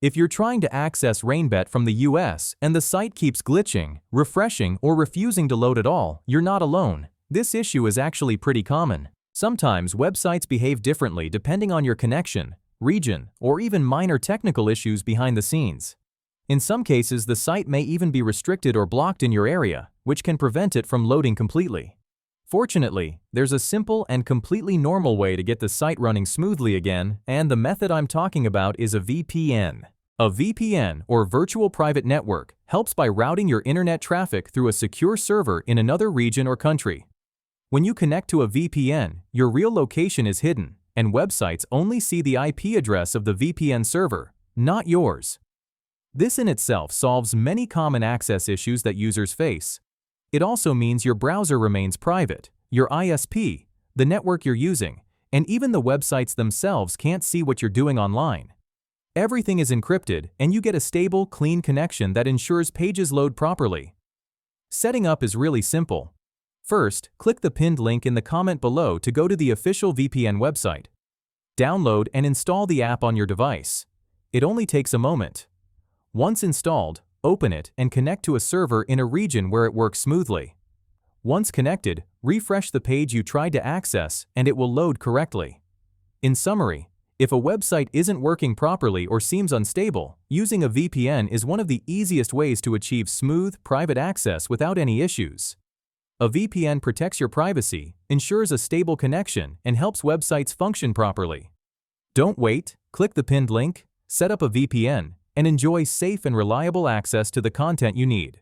If you're trying to access Rainbet from the US and the site keeps glitching, refreshing, or refusing to load at all, you're not alone. This issue is actually pretty common. Sometimes websites behave differently depending on your connection, region, or even minor technical issues behind the scenes. In some cases, the site may even be restricted or blocked in your area, which can prevent it from loading completely. Fortunately, there's a simple and completely normal way to get the site running smoothly again, and the method I'm talking about is a VPN. A VPN, or Virtual Private Network, helps by routing your internet traffic through a secure server in another region or country. When you connect to a VPN, your real location is hidden, and websites only see the IP address of the VPN server, not yours. This in itself solves many common access issues that users face. It also means your browser remains private, your ISP, the network you're using, and even the websites themselves can't see what you're doing online. Everything is encrypted, and you get a stable, clean connection that ensures pages load properly. Setting up is really simple. First, click the pinned link in the comment below to go to the official VPN website. Download and install the app on your device. It only takes a moment. Once installed, open it and connect to a server in a region where it works smoothly. Once connected, refresh the page you tried to access and it will load correctly. In summary, if a website isn't working properly or seems unstable, using a VPN is one of the easiest ways to achieve smooth, private access without any issues. A VPN protects your privacy, ensures a stable connection, and helps websites function properly. Don't wait, click the pinned link, set up a VPN, and enjoy safe and reliable access to the content you need.